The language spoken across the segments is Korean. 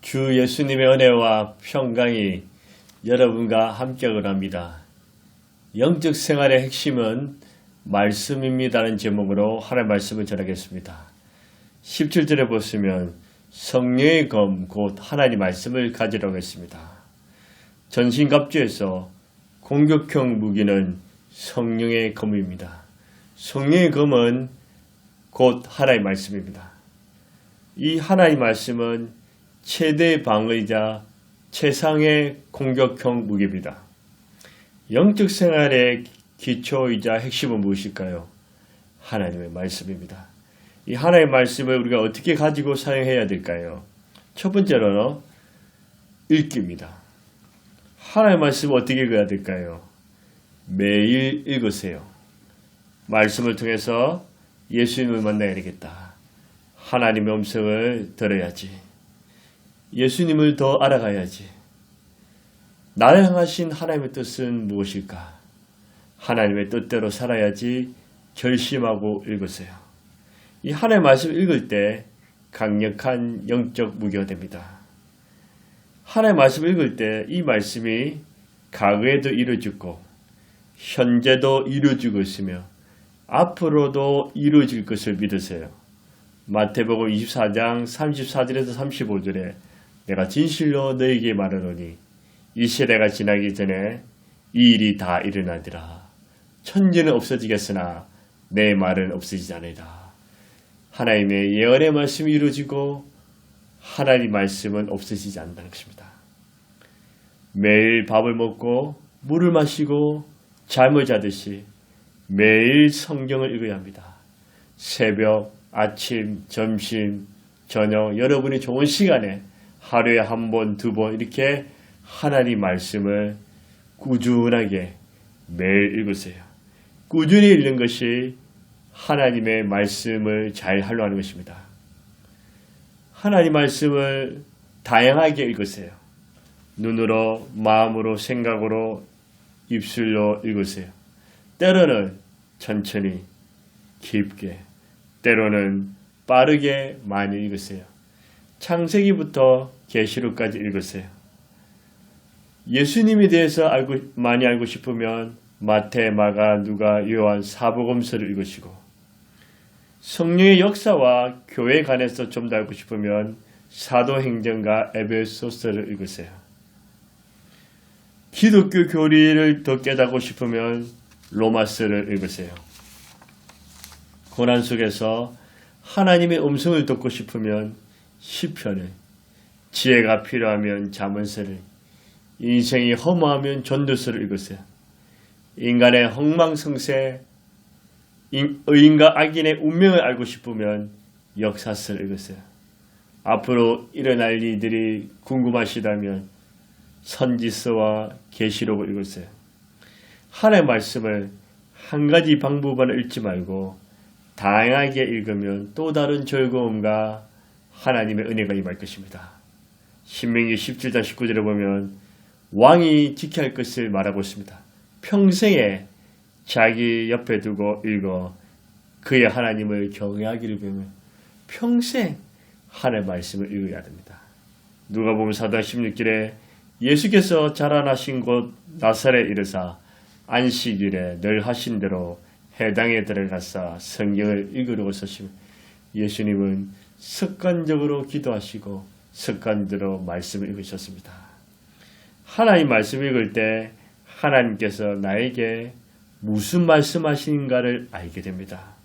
주 예수님의 은혜와 평강이 여러분과 함께하곤 합니다. 영적 생활의 핵심은 말씀입니다라는 제목으로 하나님의 말씀을 전하겠습니다. 17절에 보시면 성령의 검 곧 하나님 말씀을 가지라고 했습니다. 전신갑주에서 공격형 무기는 성령의 검입니다. 성령의 검은 곧 하나님의 말씀입니다. 이 하나님의 말씀은 최대 방어이자 최상의 공격형 무기입니다. 영적 생활의 기초이자 핵심은 무엇일까요? 하나님의 말씀입니다. 이 하나님의 말씀을 우리가 어떻게 가지고 사용해야 될까요? 첫 번째로는 읽기입니다. 하나님의 말씀을 어떻게 읽어야 될까요? 매일 읽으세요. 말씀을 통해서 예수님을 만나야 되겠다. 하나님의 음성을 들어야지. 예수님을 더 알아가야지. 나를 향하신 하나님의 뜻은 무엇일까? 하나님의 뜻대로 살아야지 결심하고 읽으세요. 이 하나님의 말씀을 읽을 때 강력한 영적 무기가 됩니다. 하나님의 말씀을 읽을 때 이 말씀이 과거에도 이루어지고 현재도 이루어지고 있으며 앞으로도 이루어질 것을 믿으세요. 마태복음 24장 34절에서 35절에 내가 진실로 너에게 말하노니 이 세대가 지나기 전에 이 일이 다 일어나리라. 천지는 없어지겠으나 내 말은 없어지지 않으리라. 하나님의 예언의 말씀이 이루어지고 하나님의 말씀은 없어지지 않는다는 것입니다. 매일 밥을 먹고 물을 마시고 잠을 자듯이 매일 성경을 읽어야 합니다. 새벽, 아침, 점심, 저녁 여러분이 좋은 시간에 하루에 한 번, 두 번 이렇게 하나님 말씀을 꾸준하게 매일 읽으세요. 꾸준히 읽는 것이 하나님의 말씀을 잘 하려고 하는 것입니다. 하나님 말씀을 다양하게 읽으세요. 눈으로, 마음으로, 생각으로, 입술로 읽으세요. 때로는 천천히, 깊게, 때로는 빠르게 많이 읽으세요. 창세기부터 계시록까지 읽으세요. 예수님에 대해서 많이 알고 싶으면 마태, 마가, 누가, 요한, 사복음서를 읽으시고 성령의 역사와 교회에 관해서 좀 더 알고 싶으면 사도행전과 에베소서를 읽으세요. 기독교 교리를 더 깨닫고 싶으면 로마서를 읽으세요. 고난 속에서 하나님의 음성을 듣고 싶으면 시편을, 지혜가 필요하면 잠언서를, 인생이 허무하면 전도서를 읽으세요. 인간의 흥망성쇠, 의인과 악인의 운명을 알고 싶으면 역사서를 읽으세요. 앞으로 일어날 일들이 궁금하시다면 선지서와 계시록을 읽으세요. 하나님의 말씀을 한 가지 방법만 읽지 말고 다양하게 읽으면 또 다른 즐거움과 하나님의 은혜가 임할 것입니다. 신명기 17장 19절에 보면 왕이 지켜야 할 것을 말하고 있습니다. 평생에 자기 옆에 두고 읽어 그의 하나님을 경외하기를 배우며 평생 하나님의 말씀을 읽어야 됩니다. 누가복음 4장 16절에 예수께서 자라나신 곳 나사렛에 이르사 안식일에 늘 하신 대로 해당에 들어가서 성경을 읽으려고 서시며 예수님은 습관적으로 기도하시고 습관대로 말씀을 읽으셨습니다. 하나님 말씀 읽을 때 하나님께서 나에게 무슨 말씀하시는가를 알게 됩니다.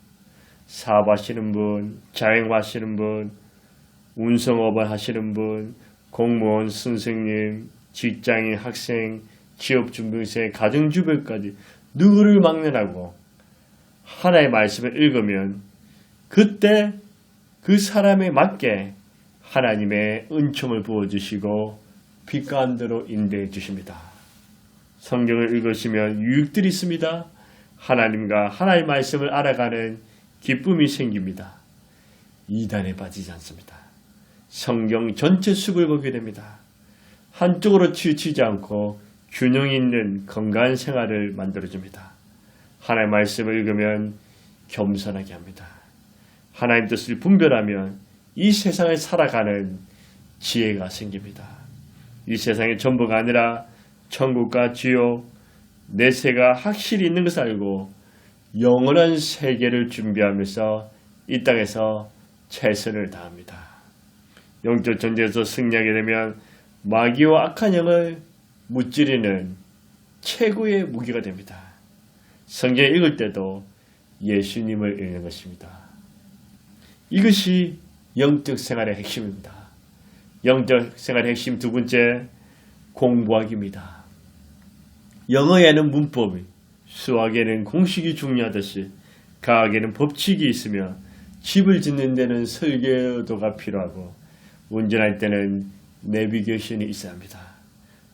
사업하시는 분, 자영하시는 분, 운송업을 하시는 분, 공무원, 선생님, 직장인, 학생, 취업준비생, 가정주부까지 누구를 막론하고 하나님의 말씀을 읽으면 그때 그 사람에 맞게 하나님의 은총을 부어주시고 빛가운데로 인도해 주십니다. 성경을 읽으시면 유익들이 있습니다. 하나님과 하나님의 말씀을 알아가는 기쁨이 생깁니다. 이단에 빠지지 않습니다. 성경 전체 숲을 보게 됩니다. 한쪽으로 치우치지 않고 균형 있는 건강한 생활을 만들어줍니다. 하나님의 말씀을 읽으면 겸손하게 합니다. 하나님 뜻을 분별하면 이 세상을 살아가는 지혜가 생깁니다. 이 세상의 전부가 아니라 천국과 지옥, 내세가 확실히 있는 것을 알고 영원한 세계를 준비하면서 이 땅에서 최선을 다합니다. 영적 전쟁에서 승리하게 되면 마귀와 악한 영을 무찌르는 최고의 무기가 됩니다. 성경 읽을 때도 예수님을 읽는 것입니다. 이것이 영적 생활의 핵심입니다. 영적 생활의 핵심 두 번째, 공부하기입니다. 영어에는 문법이, 수학에는 공식이 중요하듯이 과학에는 법칙이 있으며 집을 짓는 데는 설계도가 필요하고 운전할 때는 내비게이션이 있어야 합니다.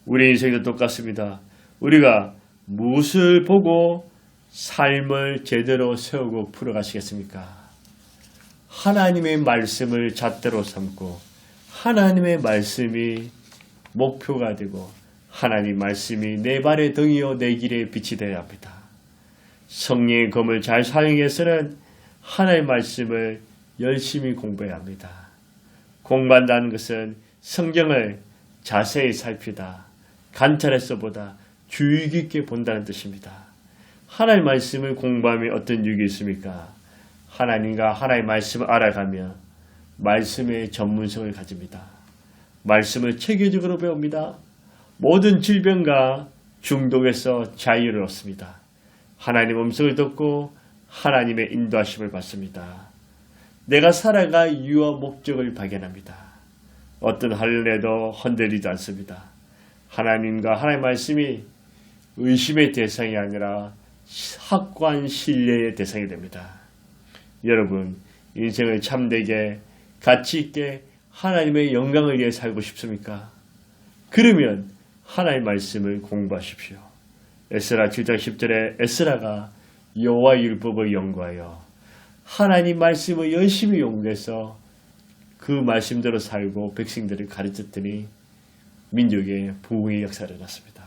우리 인생도 똑같습니다. 우리가 무엇을 보고 삶을 제대로 세우고 풀어가시겠습니까? 하나님의 말씀을 잣대로 삼고 하나님의 말씀이 목표가 되고 하나님 말씀이 내 발의 등이요 내 길의 빛이 되어야 합니다. 성령의 검을 잘 사용해서는 하나님의 말씀을 열심히 공부해야 합니다. 공부한다는 것은 성경을 자세히 살피다, 관찰해서 보다, 주의 깊게 본다는 뜻입니다. 하나님의 말씀을 공부하면 어떤 유익이 있습니까? 하나님과 하나님의 말씀을 알아가며 말씀의 전문성을 가집니다. 말씀을 체계적으로 배웁니다. 모든 질병과 중독에서 자유를 얻습니다. 하나님의 음성을 듣고 하나님의 인도하심을 받습니다. 내가 살아갈 이유와 목적을 발견합니다. 어떤 할례도 흔들리지 않습니다. 하나님과 하나님의 말씀이 의심의 대상이 아니라 확고한 신뢰의 대상이 됩니다. 여러분, 인생을 참되게 가치 있게 하나님의 영광을 위해 살고 싶습니까? 그러면 하나님의 말씀을 공부하십시오. 에스라 7장 10절에 에스라가 여호와의 율법을 연구하여 하나님 말씀을 열심히 연구해서 그 말씀대로 살고 백성들을 가르쳤더니 민족의 부흥의 역사를 났습니다.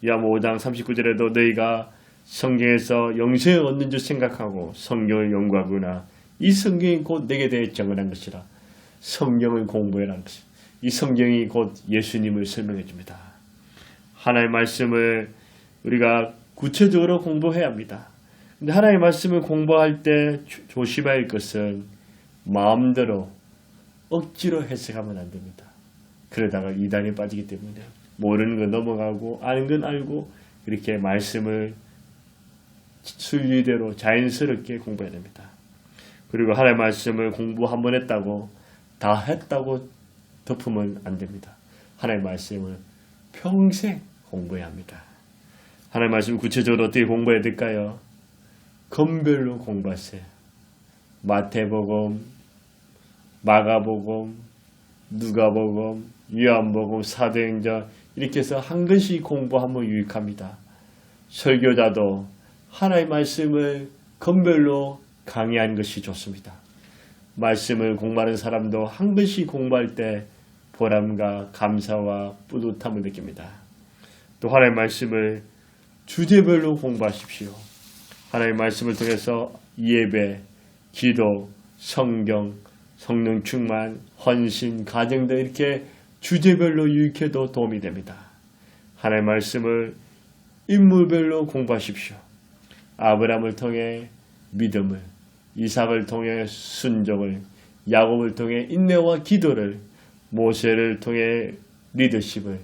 야모 5장 39절에도 너희가 성경에서 영생을 얻는 줄 생각하고 성경을 연구하거나 이 성경이 곧 내게 대해 정언한 것이라. 성경을 공부해라는 것입니다. 이 성경이 곧 예수님을 설명해 줍니다. 하나님의 말씀을 우리가 구체적으로 공부해야 합니다. 근데 하나님의 말씀을 공부할 때 조심해야 할 것은 마음대로 억지로 해석하면 안 됩니다. 그러다가 이단에 빠지기 때문에 모르는 건 넘어가고 아는 건 알고 이렇게 말씀을 순리대로 자연스럽게 공부해야 됩니다. 그리고 하나님의 말씀을 공부 한 번 했다고 다 했다고 덮으면 안 됩니다. 하나님의 말씀을 평생 공부해야 합니다. 하나님의 말씀을 구체적으로 어떻게 공부해야 될까요? 건별로 공부하세요. 마태복음, 마가복음, 누가복음, 요한복음, 사도행전 이렇게 해서 한 권씩 공부하면 유익합니다. 설교자도 하나님의 말씀을 건별로 강의하는 것이 좋습니다. 말씀을 공부하는 사람도 한 권씩 공부할 때 보람과 감사와 뿌듯함을 느낍니다. 또 하나님의 말씀을 주제별로 공부하십시오. 하나님의 말씀을 통해서 예배, 기도, 성경, 성령 충만, 헌신, 가정 등 이렇게 주제별로 유익해도 도움이 됩니다. 하나님의 말씀을 인물별로 공부하십시오. 아브라함을 통해 믿음을, 이삭을 통해 순종을, 야곱을 통해 인내와 기도를, 모세를 통해 리더십을,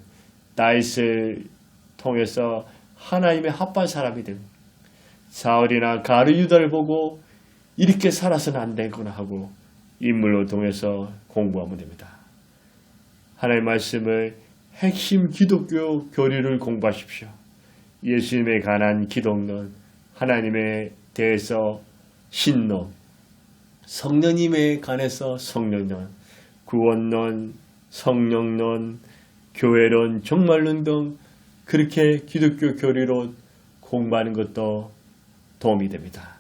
다윗을 통해서 하나님의 합한 사람이 됩니다. 사울이나 가룟 유다를 보고 이렇게 살아서는 안 되구나 하고 인물로 통해서 공부하면 됩니다. 하나님의 말씀을 핵심 기독교 교리를 공부하십시오. 예수님에 관한 기독론, 하나님에 대해서 신론, 성령님에 관해서 성령론, 구원론, 성령론, 교회론, 종말론 등 그렇게 기독교 교리로 공부하는 것도 도움이 됩니다.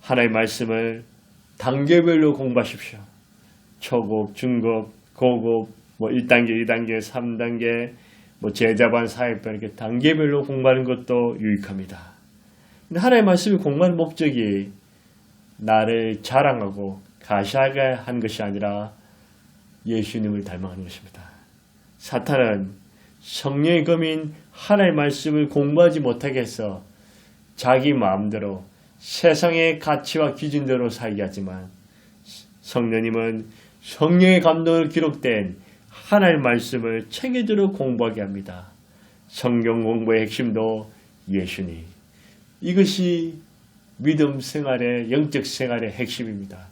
하나님의 말씀을 단계별로 공부하십시오. 초급, 중급, 고급, 1단계, 2단계, 3단계, 제자반, 사역반 이렇게 단계별로 공부하는 것도 유익합니다. 근데 하나님의 말씀을 공부하는 목적이 나를 자랑하고 가시하게 한 것이 아니라 예수님을 닮아가는 것입니다. 사탄은 성령의 검인 하나님의 말씀을 공부하지 못하게 해서 자기 마음대로 세상의 가치와 기준대로 살게 하지만 성령님은 성령의 감동으로 기록된 하나님의 말씀을 체계적으로 공부하게 합니다. 성경 공부의 핵심도 예수님. 이것이 믿음 생활의 영적 생활의 핵심입니다.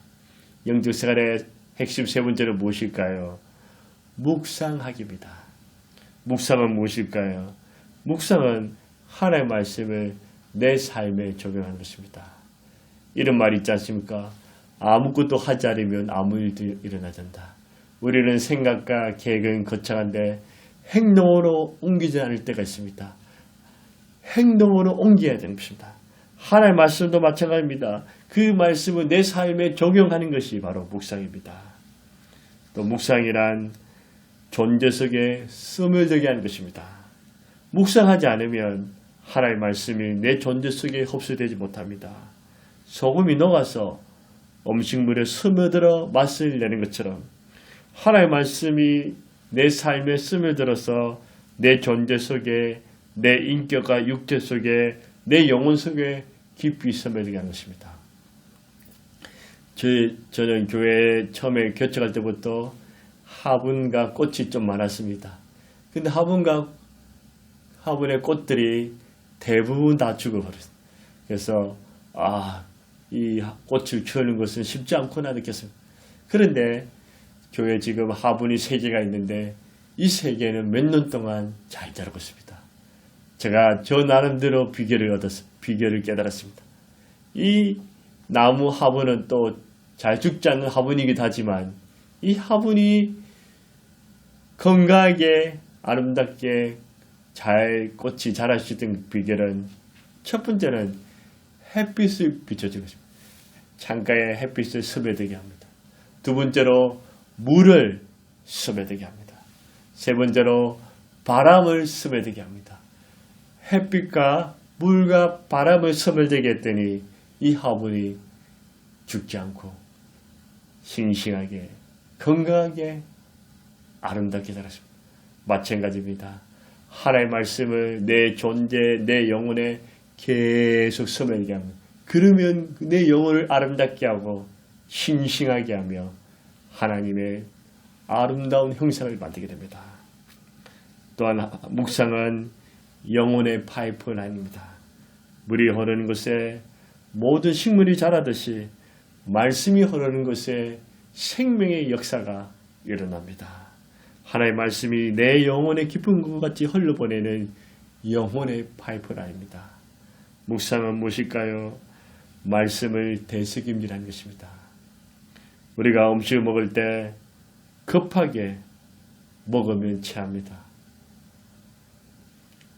영적 생활의 핵심 세 번째로 무엇일까요? 묵상하기입니다. 묵상은 무엇일까요? 묵상은 하나님의 말씀을 내 삶에 적용하는 것입니다. 이런 말이 있지 않습니까? 아무것도 하지 않으면 아무 일도 일어나지 않는다. 우리는 생각과 계획은 거창한데 행동으로 옮기지 않을 때가 있습니다. 행동으로 옮겨야 되는 것입니다. 하나님의 말씀도 마찬가지입니다. 그 말씀을 내 삶에 적용하는 것이 바로 묵상입니다. 또 묵상이란 존재 속에 스며들게 하는 것입니다. 묵상하지 않으면 하나님의 말씀이 내 존재 속에 흡수되지 못합니다. 소금이 녹아서 음식물에 스며들어 맛을 내는 것처럼 하나님의 말씀이 내 삶에 스며들어서 내 존재 속에 내 인격과 육체 속에 내 영혼 속에 깊이 스며들게 하는 것입니다. 저는 교회에 처음에 개척할 때부터 화분과 꽃이 좀 많았습니다. 근데 화분의 꽃들이 대부분 다 죽어버렸어요. 그래서 이 꽃을 키우는 것은 쉽지 않구나 느꼈습니다. 그런데 교회 지금 화분이 3개가 있는데 이 3개는 몇 년 동안 잘 자라고 있습니다. 제가 저 나름대로 비결을 깨달았습니다. 이 나무 화분은 또 잘 죽지 않는 화분이기도 하지만 이 화분이 건강하게 아름답게 잘 꽃이 자랄 수 있는 비결은 첫 번째는 햇빛을 비춰주는 것입니다. 창가에 햇빛을 스며들게 합니다. 두 번째로 물을 스며들게 합니다. 세 번째로 바람을 스며들게 합니다. 햇빛과 물과 바람을 스며들게 했더니 이 화분이 죽지 않고 싱싱하게 건강하게 아름답게 자랐습니다. 마찬가지입니다. 하나님의 말씀을 내 존재, 내 영혼에 계속 스며들게 합니다. 그러면 내 영혼을 아름답게 하고 싱싱하게 하며 하나님의 아름다운 형상을 만들게 됩니다. 또한 묵상은 영혼의 파이프라인입니다. 물이 흐르는 곳에 모든 식물이 자라듯이 말씀이 흐르는 곳에 생명의 역사가 일어납니다. 하나님의 말씀이 내 영혼의 깊은 것 같이 흘러보내는 영혼의 파이프라인입니다. 묵상은 무엇일까요? 말씀을 되새김질하는 것입니다. 우리가 음식을 먹을 때 급하게 먹으면 체합니다.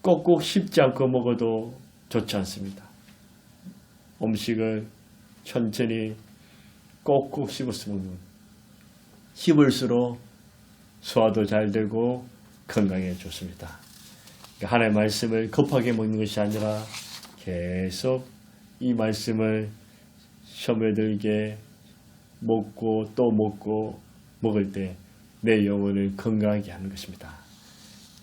꼭꼭 씹지 않고 먹어도 좋지 않습니다. 음식을 천천히 꼭꼭 씹어서 먹는 씹을수록 소화도 잘 되고 건강에 좋습니다. 그러니까 하나님의 말씀을 급하게 먹는 것이 아니라 계속 이 말씀을 스며들게 먹고 또 먹고 먹을 때 내 영혼을 건강하게 하는 것입니다.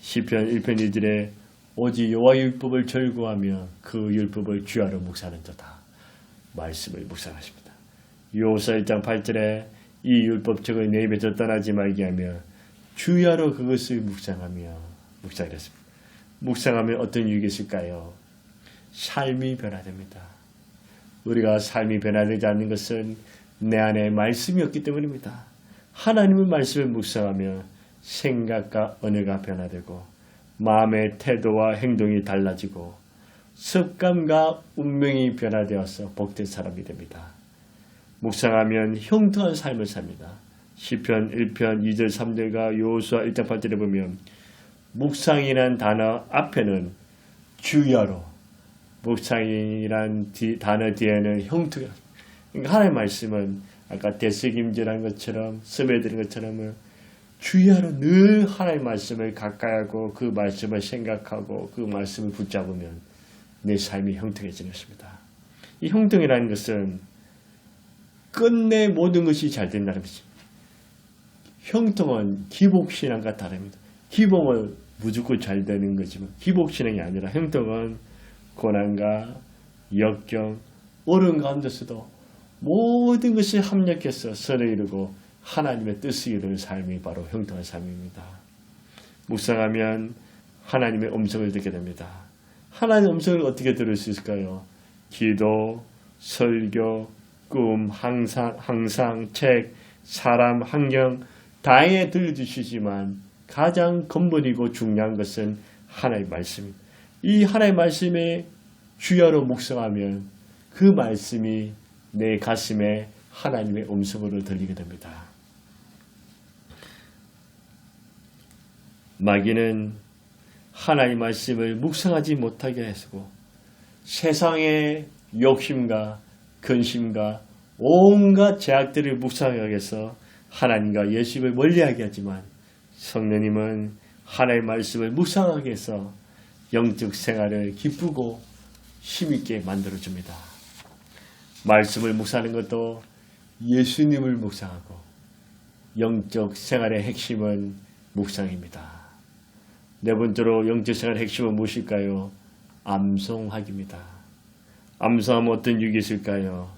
시편 1편 2절에 오직 여호와의 율법을 절구하며 그 율법을 주야로 묵상하는 자다. 말씀을 묵상하십니다. 요호서 1장 8절에 이 율법책을 내 입에서 떠나지 말게 하며 주야로 그것을 묵상했습니다. 묵상하면 어떤 유익이 있을까요? 삶이 변화됩니다. 우리가 삶이 변화되지 않는 것은 내 안에 말씀이 없기 때문입니다. 하나님의 말씀을 묵상하며 생각과 언어가 변화되고 마음의 태도와 행동이 달라지고 습관과 운명이 변화되어서 복된 사람이 됩니다. 묵상하면 형통한 삶을 삽니다. 시편 1편 2절 3절과 여호수아 1장 8절에 보면 묵상이란 단어 앞에는 주야로 묵상이란 단어 뒤에는 형통이라. 그러니까 하나님의 말씀은 아까 되새김질한 것처럼 스며드는 것처럼 주야로 늘 하나님의 말씀을 가까이 하고 그 말씀을 생각하고 그 말씀을 붙잡으면 내 삶이 형통해지는 것입니다. 이 형통이라는 것은 끝내 모든 것이 잘 된다는 것입니다. 형통은 기복신앙과 다릅니다. 기복은 무조건 잘 되는 거지만 기복신앙이 아니라 형통은 고난과 역경, 어려운 가운데서도 모든 것이 합력해서 선을 이루고 하나님의 뜻을 이루는 삶이 바로 형통한 삶입니다. 묵상하면 하나님의 음성을 듣게 됩니다. 하나님의 음성을 어떻게 들을 수 있을까요? 기도, 설교, 꿈, 항상, 책, 사람, 환경 다양하게 들려주시지만 가장 근본이고 중요한 것은 하나님의 말씀입니다. 이 하나님의 말씀에 주야로 묵상하면 그 말씀이 내 가슴에 하나님의 음성으로 들리게 됩니다. 마귀는 하나님의 말씀을 묵상하지 못하게 하시고 세상의 욕심과 근심과 온갖 제약들을 묵상하게 해서 하나님과 예수를 멀리하게 하지만 성령님은 하나님의 말씀을 묵상하게 해서 영적 생활을 기쁘고 힘있게 만들어줍니다. 말씀을 묵상하는 것도 예수님을 묵상하고 영적 생활의 핵심은 묵상입니다. 네 번째로 영적 생활의 핵심은 무엇일까요? 암송하기입니다. 암송하면 어떤 유익이 있을까요?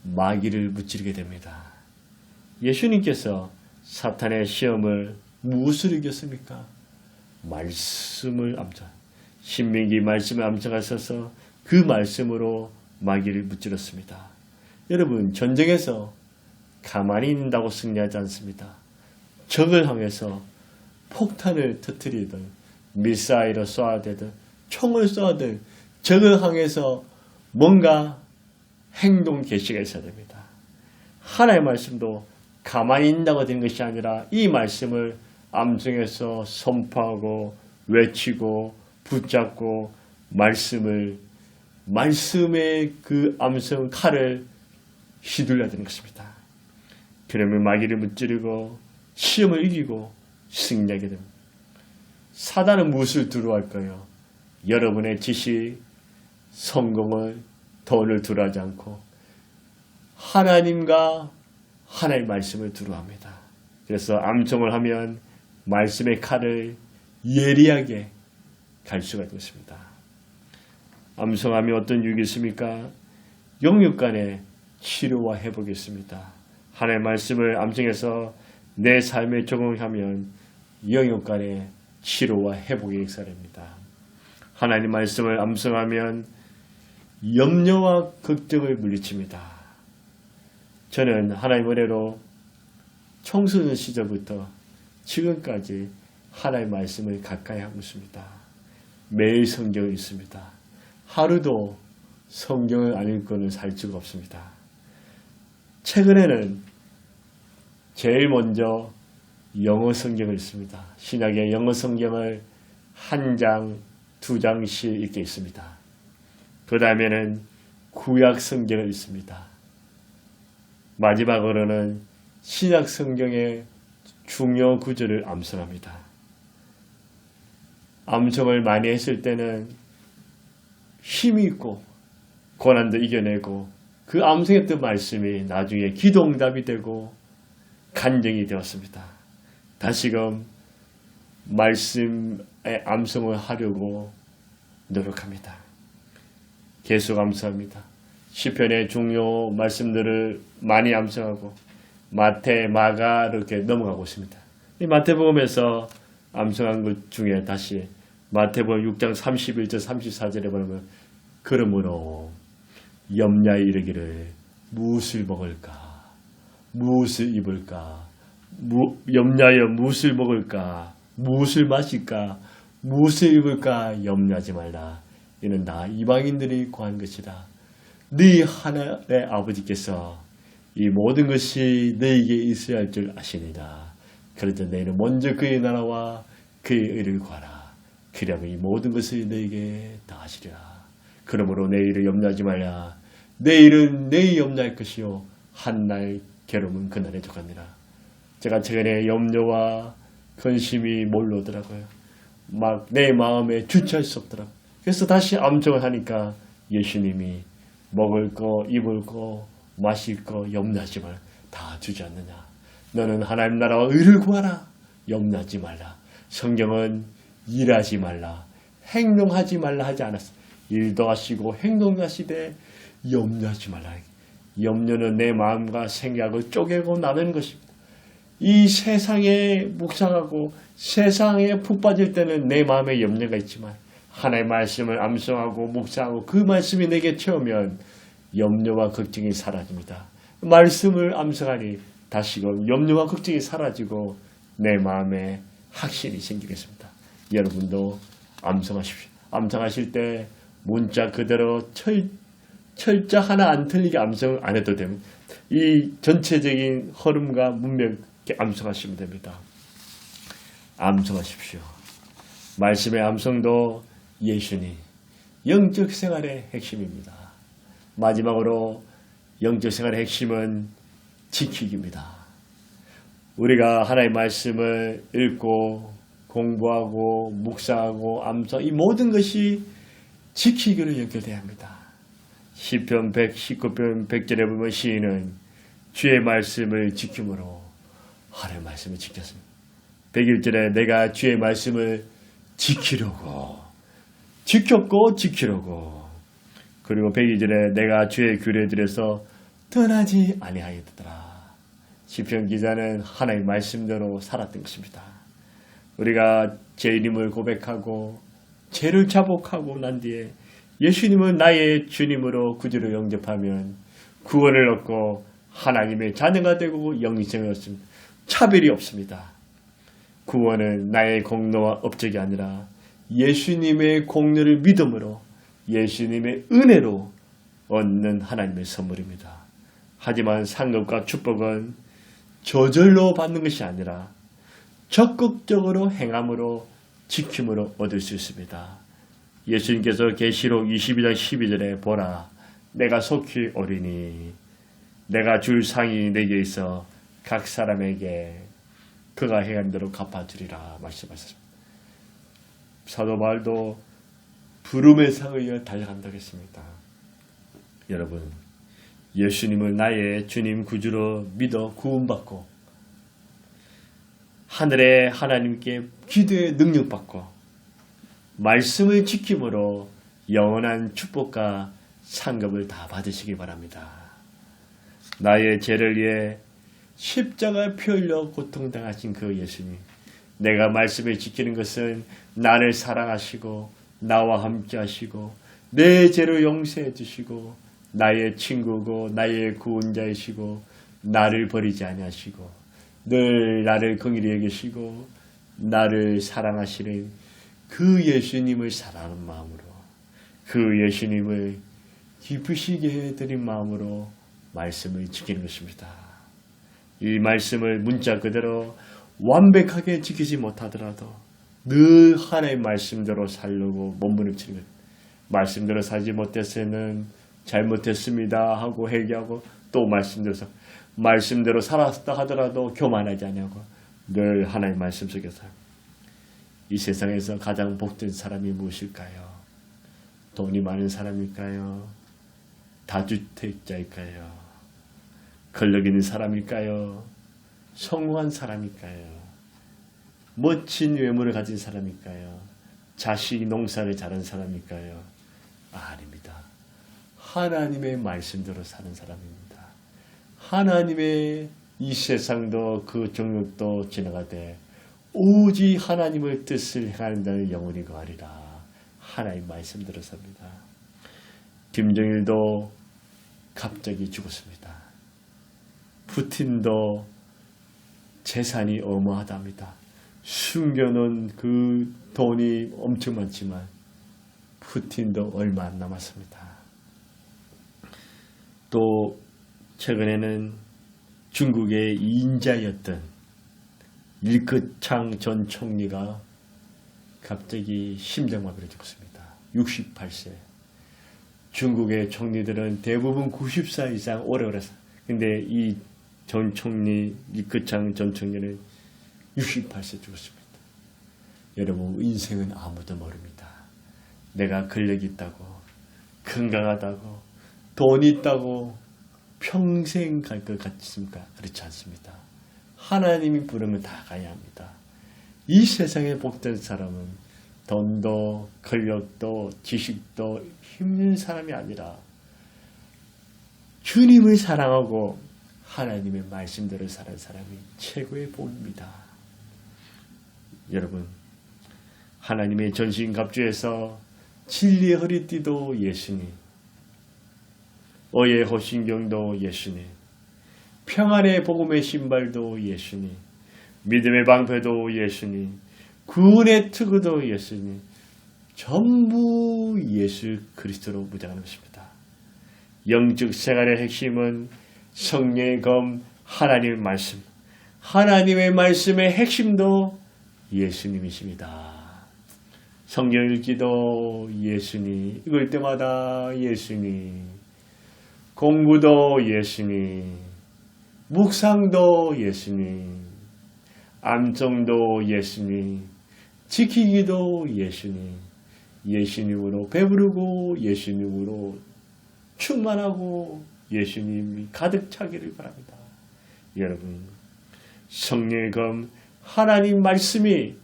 마귀를 무찌르게 됩니다. 예수님께서 사탄의 시험을 무엇을 이겼습니까? 말씀을 암송. 신명기 말씀을 암송하셔서 그 말씀으로 마귀를 무찌렀습니다. 여러분 전쟁에서 가만히 있는다고 승리하지 않습니다. 적을 향해서 폭탄을 터뜨리든 미사일을 쏘아대든 총을 쏘아대든 적을 향해서 뭔가 행동 개시가 있어야 됩니다. 하나님의 말씀도 가만히 있는다고 되는 것이 아니라 이 말씀을 암송해서 선포하고 외치고 붙잡고 말씀의 그 암송 칼을 휘둘러야 되는 것입니다. 그러면 마귀를 무찌르고 시험을 이기고 승리하게 됩니다. 사단은 무엇을 두려워할까요? 여러분의 지식, 성공을, 돈을 두려워하지 않고 하나님과 하나님의 말씀을 두려워합니다. 그래서 암송을 하면 말씀의 칼을 예리하게 갈 수가 있습니다. 암송하면 어떤 유익이 있습니까? 영육 간의 치료와 회복이 있습니다. 하나님의 말씀을 암송해서 내 삶에 적용하면 영육 간의 치료와 회복이 일어납니다. 하나님 말씀을 암송하면 염려와 걱정을 물리칩니다. 저는 하나님 은혜로 청소년 시절부터 지금까지 하나님의 말씀을 가까이 하고 있습니다. 매일 성경을 읽습니다. 하루도 성경을 안 읽고는 살 수가 없습니다. 최근에는 제일 먼저 영어 성경을 읽습니다. 신약의 영어 성경을 한 장, 두 장씩 읽게 있습니다. 그 다음에는 구약 성경을 읽습니다. 마지막으로는 신약 성경의 중요 구절을 암송합니다. 암송을 많이 했을 때는 힘이 있고 고난도 이겨내고 그 암송했던 말씀이 나중에 기도응답이 되고 간증이 되었습니다. 다시금 말씀의 암송을 하려고 노력합니다. 계속 암송합니다. 시편의 중요 말씀들을 많이 암송하고 마태, 마가 이렇게 넘어가고 있습니다. 이 마태복음에서 암송한 것 중에 다시 마태복음 6장 31절 34절에 보면 그러므로 염려에 이르기를 무엇을 먹을까 무엇을 입을까 염려하여 무엇을 먹을까 무엇을 마실까 무엇을 입을까 염려하지 말라. 이는 다 이방인들이 구한 것이다. 네 하늘의 아버지께서 이 모든 것이 너에게 있어야 할 줄 아시니라. 그러자 너희는 먼저 그의 나라와 그의 의를 구하라. 그리하면 이 모든 것을 너에게 다 하시리라. 그러므로 내일을 염려하지 말라. 내일은 내일 염려할 것이요 한날 괴로움은 그날에 족하니라. 제가 최근에 염려와 근심이 몰려오더라고요. 막 내 마음에 주체할 수 없더라고요. 그래서 다시 암송을 하니까 예수님이 먹을 거, 입을 거, 마실 거 염려하지 말 다 주지 않느냐. 너는 하나님 나라와 의를 구하라. 염려하지 말라. 성경은 일하지 말라, 행동하지 말라 하지 않았어. 일도 하시고 행동도 하시되 염려하지 말라. 염려는 내 마음과 생각을 쪼개고 나누는 것입니다. 이 세상에 묵상하고 세상에 푹 빠질 때는 내 마음에 염려가 있지만 하나님의 말씀을 암송하고 묵상하고 그 말씀이 내게 채우면 염려와 걱정이 사라집니다. 말씀을 암송하니 다시금 염려와 걱정이 사라지고 내 마음에 확신이 생기겠습니다. 여러분도 암송하십시오. 암송하실 때 문자 그대로 철자 하나 안 틀리게 암송 안 해도 됩니다. 이 전체적인 흐름과 문맥 암송하시면 됩니다. 암송하십시오. 말씀의 암송도 예수님, 영적 생활의 핵심입니다. 마지막으로 영적 생활의 핵심은 지키기입니다. 우리가 하나님의 말씀을 읽고 공부하고 묵상하고 암송, 이 모든 것이 지키기로 연결되어야 합니다. 시편 119편 100절에 보면 시인은 주의 말씀을 지킴으로 하나님의 말씀을 지켰습니다. 101절에 내가 주의 말씀을 지키려고 지켰고 지키려고, 그리고 102절에 내가 주의 규례들에서 떠나지 아니하였더라. 시편 기자는 하나님의 말씀대로 살았던 것입니다. 우리가 죄인임을 고백하고 죄를 자복하고 난 뒤에 예수님은 나의 주님으로 구주로 영접하면 구원을 얻고 하나님의 자녀가 되고 영생을 얻습니다. 차별이 없습니다. 구원은 나의 공로와 업적이 아니라 예수님의 공로를 믿음으로 예수님의 은혜로 얻는 하나님의 선물입니다. 하지만 상급과 축복은 저절로 받는 것이 아니라 적극적으로 행함으로 지킴으로 얻을 수 있습니다. 예수님께서 계시록 22장 12절에 보라 내가 속히 오리니 내가 줄 상이 내게 있어 각 사람에게 그가 행한 대로 갚아주리라 말씀하셨습니다. 사도 바울도 부름의 상을 위해 달려간다고 했습니다. 여러분, 예수님을 나의 주님 구주로 믿어 구원받고 하늘의 하나님께 기도의 능력받고 말씀을 지킴으로 영원한 축복과 상급을 다 받으시기 바랍니다. 나의 죄를 위해 십자가에 피 흘려 고통당하신 그 예수님, 내가 말씀을 지키는 것은 나를 사랑하시고 나와 함께 하시고 내 죄를 용서해 주시고 나의 친구고 나의 구원자이시고 나를 버리지 아니하시고 늘 나를 긍휼히 여기시고 나를 사랑하시는 그 예수님을 사랑하는 마음으로, 그 예수님을 기쁘시게 해드린 마음으로 말씀을 지키는 것입니다. 이 말씀을 문자 그대로 완벽하게 지키지 못하더라도 늘 하나의 말씀대로 살려고 몸부림치는 것. 말씀대로 살지 못했으면 잘못했습니다 하고 회개하고 또 말씀대로 살았다 하더라도 교만하지 않냐고 늘 하나의 말씀 속에서. 이 세상에서 가장 복된 사람이 무엇일까요? 돈이 많은 사람일까요? 다주택자일까요? 권력 있는 사람일까요? 성공한 사람일까요? 멋진 외모를 가진 사람일까요? 자식 농사를 잘한 사람일까요? 아닙니다. 하나님의 말씀대로 사는 사람입니다. 하나님의 이 세상도 그 정욕도 지나가되 오직 하나님의 뜻을 행한다는 영혼이 거하리라. 하나님 말씀대로 삽니다. 김정일도 갑자기 죽었습니다. 푸틴도 재산이 어마하답니다. 숨겨놓은 그 돈이 엄청 많지만 푸틴도 얼마 안 남았습니다. 또 최근에는 중국의 인자였던 일크창 전 총리가 갑자기 심장마비로 죽었습니다. 68세. 중국의 총리들은 대부분 90살 이상 오래오래 사. 근데 이 전 총리, 일크창 전 총리는 68세 죽었습니다. 여러분, 인생은 아무도 모릅니다. 내가 근력이 있다고, 건강하다고, 돈이 있다고 평생 갈 것 같습니까? 그렇지 않습니다. 하나님이 부르면 다 가야 합니다. 이 세상에 복된 사람은 돈도 권력도 지식도 힘든 사람이 아니라 주님을 사랑하고 하나님의 말씀대로 사는 사람이 최고의 복입니다. 여러분, 하나님의 전신갑주에서 진리의 허리띠도 예수님, 어의 호신경도 예수님, 평안의 복음의 신발도 예수님, 믿음의 방패도 예수님, 구원의 투구도 예수님, 전부 예수 그리스도로 무장하는 것입니다. 영적 생활의 핵심은 성령의 검 하나님의 말씀, 하나님의 말씀의 핵심도 예수님이십니다. 성경 읽기도 예수님, 읽을 때마다 예수님, 공부도 예수님, 묵상도 예수님, 암송도 예수님, 지키기도 예수님, 예수님으로 배부르고 예수님으로 충만하고 예수님이 가득 차기를 바랍니다. 여러분, 성령의 검 하나님 말씀이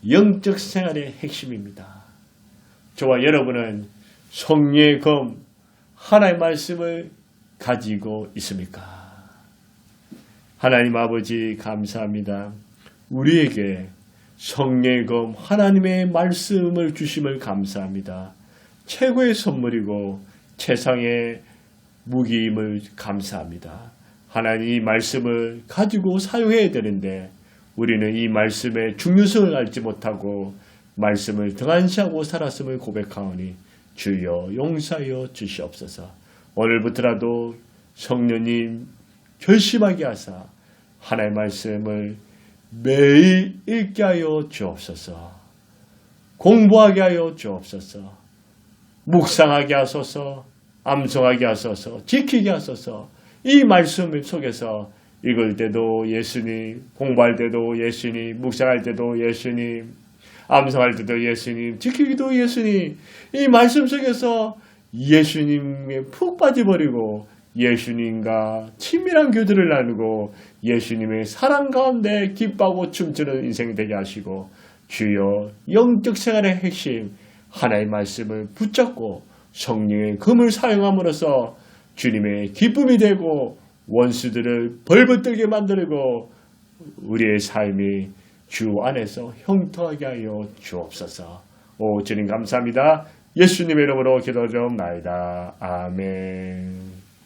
영적 생활의 핵심입니다. 저와 여러분은 성령의 검 하나님의 말씀을 가지고 있습니까? 하나님 아버지 감사합니다. 우리에게 성령의 검 하나님의 말씀을 주심을 감사합니다. 최고의 선물이고 최상의 무기임을 감사합니다. 하나님 말씀을 가지고 사용해야 되는데 우리는 이 말씀의 중요성을 알지 못하고 말씀을 등한시하고 살았음을 고백하오니 주여 용서하여 주시옵소서. 오늘부터라도 성령님 결심하게 하사 하나님의 말씀을 매일 읽게 하여 주옵소서. 공부하게 하여 주옵소서. 묵상하게 하소서. 암송하게 하소서. 지키게 하소서. 이 말씀 속에서 읽을 때도 예수님, 공부할 때도 예수님, 묵상할 때도 예수님, 암송할 때도 예수님, 지키기도 예수님, 이 말씀 속에서 예수님에 푹 빠져버리고 예수님과 친밀한 교제를 나누고 예수님의 사랑 가운데 기뻐하고 춤추는 인생이 되게 하시고 주여 영적 생활의 핵심 하나의 말씀을 붙잡고 성령의 금을 사용함으로써 주님의 기쁨이 되고 원수들을 벌벌 떨게 만들고 우리의 삶이 주 안에서 형통하게 하여 주옵소서. 오 주님 감사합니다. 예수님의 이름으로 기도드리옵나이다. 아멘.